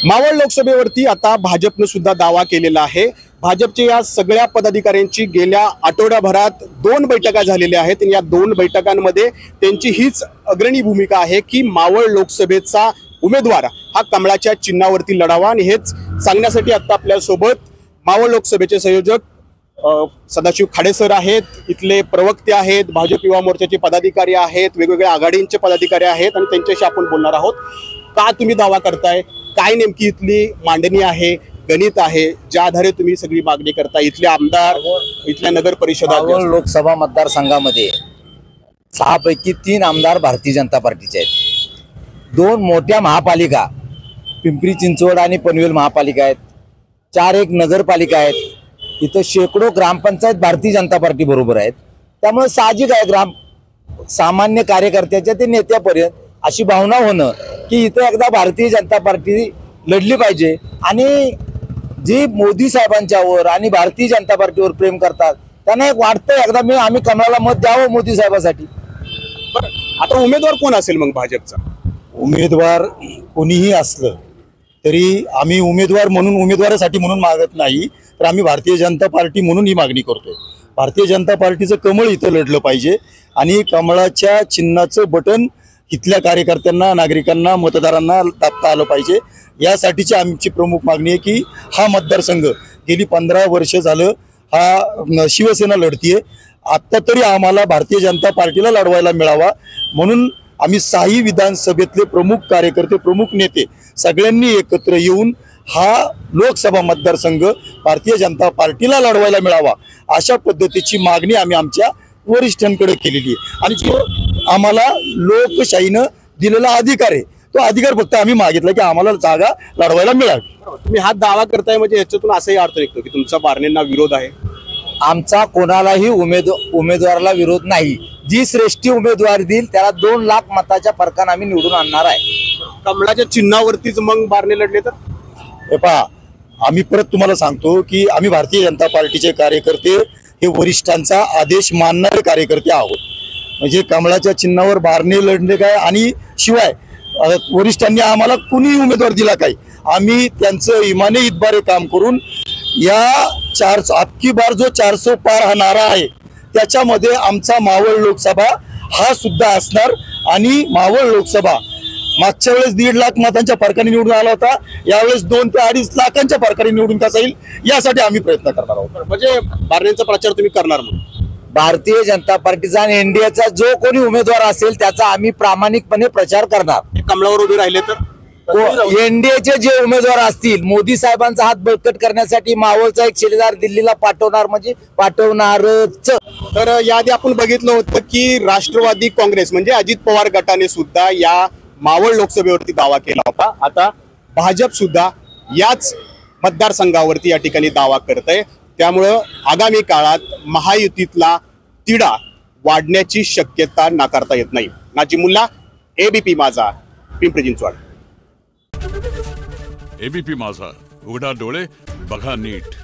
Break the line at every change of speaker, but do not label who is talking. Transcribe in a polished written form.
मावळ लोकसभेवरती आता भाजपनं सुद्धा दावा केलेला आहे। भाजपच्या या सगळ्या पदाधिकाऱ्यांची गेल्या आठवड्याभरात 2 बैठका झालेल्या आहेत आणि या 2 बैठकांमध्ये त्यांची हीच अग्रणी भूमिका आहे की मावळ लोकसभेचा उमेदवार हा कमळाच्या चिन्हावरती लढावा। आणि हेच सांगण्यासाठी आता आपल्या सोबत मावळ लोकसभेचे संयोजक सदाशिव खाडे सर आहेत, इथले प्रवक्ते आहेत, भाजप युवा मोर्चाचे पदाधिकारी आहेत, वेगवेगळ्या आघाडींचे पदाधिकारी आहेत आणि त्यांच्याशी आपण बोलणार आहोत। का तुम्ही दावा करताय, काय नेमकी इथली मांडणी आहे, गणित आहे, ज्या आधारे तुम्ही सगळी मागणी करता? इथले आमदार, इथल्या नगर परिषदा,
लोकसभा मतदारसंघामध्ये 6 पैकी 3 आमदार भारतीय जनता पार्टीचे आहेत। 2 मोठ्या महापालिका पिंपरी चिंचवड आणि पनवेल महापालिका आहेत, 4 एक नगरपालिका आहेत। इथं शेकडो ग्रामपंचायत भारतीय जनता पार्टी बरोबर आहेत। त्यामुळे साहजिक आहे सामान्य कार्यकर्त्याच्या ते नेत्यापर्यंत अशी भावना होणं की इथं एकदा भारतीय जनता पार्टी लढली पाहिजे। आणि जी मोदी साहेबांच्यावर आणि भारतीय जनता पार्टीवर प्रेम करतात त्यांना एक वाटतं एकदा आम्ही कमळाला मत द्यावं मोदी साहेबांसाठी।
आता उमेदवार कोण असेल मग भाजपचा?
उमेदवार कोणीही असलं तरी आम्ही उमेदवार म्हणून उमेदवारासाठी म्हणून मागत नाही, तर आम्ही भारतीय जनता पार्टी म्हणून ही मागणी करतोय। भारतीय जनता पार्टीचं कमळ इथं लढलं पाहिजे आणि कमळाच्या चिन्हाचं बटन इथल्या कार्यकर्त्यांना, नागरिकांना, मतदारांना दाबता आलं पाहिजे। यासाठीची आमची प्रमुख मागणी आहे की हा मतदारसंघ गेली 15 वर्ष झालं हा शिवसेना लढतीये, आत्ता तरी आम्हाला भारतीय जनता पार्टीला लढवायला मिळावा म्हणून आम्ही 6 विधानसभेतले प्रमुख कार्यकर्ते, प्रमुख नेते सगळ्यांनी एकत्र येऊन हा लोकसभा मतदारसंघ भारतीय जनता पार्टीला लढवायला मिळावा अशा पद्धतीची मागणी आम्ही आमच्या वरिष्ठांकडे केलेली आहे। आणि जो आम्हाला लोकशाहीनं दिलेला अधिकार आहे तो अधिकार फक्त आम्ही मागितला की आम्हाला जागा लढवायला मिळावी।
तुम्ही हा दावा करताय म्हणजे याच्यातून असंही अर्थ निघतो की तुमचा बारणेंना विरोध आहे?
आमचा कोणालाही उमेदवाराला विरोध नाही। जी श्रेष्ठी उमेदवार देईल त्याला 2 लाख मताच्या फरकाने आम्ही निवडून आणणार आहे।
कमळाच्या चिन्हावरतीच मग बारणे लढले तर?
हे पहा, आम्ही परत तुम्हाला सांगतो की आम्ही भारतीय जनता पार्टीचे कार्यकर्ते हे वरिष्ठांचा आदेश मानणारे कार्यकर्ते आहोत। म्हणजे कमळाच्या चिन्हावर बारणे लढणे काय आणि शिवाय वरिष्ठांनी आम्हाला कुणी उमेदवार दिला काय, आम्ही त्यांचं इमाने इतबारे काम करून या अबकी बार जो 400 पार हा नारा आहे त्याच्यामध्ये आमचा मावळ लोकसभा हा सुद्धा असणार। आणि मावळ लोकसभा मागच्या वेळेस 1.5 लाख मतांच्या फरकाने निवडून आला होता, यावेळेस 2 ते 2.5 लाखांच्या फरकाने निवडून कसा येईल यासाठी आम्ही प्रयत्न करणार आहोत।
म्हणजे बारणेंचा प्रचार तुम्ही करणार म्हणून?
भारतीय जनता पार्टीचा आणि एनडीएचा जो कोणी उमेदवार असेल त्याचा आम्ही प्रामाणिकपणे प्रचार करणार।
कमळावर उभे राहिले तर
एनडीएचे जे उमेदवार असतील मोदी साहेबांचा हात बळकट करण्यासाठी मावळचा एक शिलेदार दिल्लीला पाठवणार म्हणजे पाठवणारच।
तर याआधी आपण बघितलं होतं की राष्ट्रवादी काँग्रेस म्हणजे अजित पवार गटाने सुद्धा या मावळ लोकसभेवरती दावा केला होता। आता भाजप सुद्धा याच मतदारसंघावरती या ठिकाणी दावा करत आहे। त्यामुळं आगामी काळात महायुतीतला तिढा वाढण्याची शक्यता नाकारता येत नाही। नाजिमुल्ला, एबीपी माझा, पिंपरी चिंचवड।
एबीपी माझा, उघडा डोळे बघा नीट।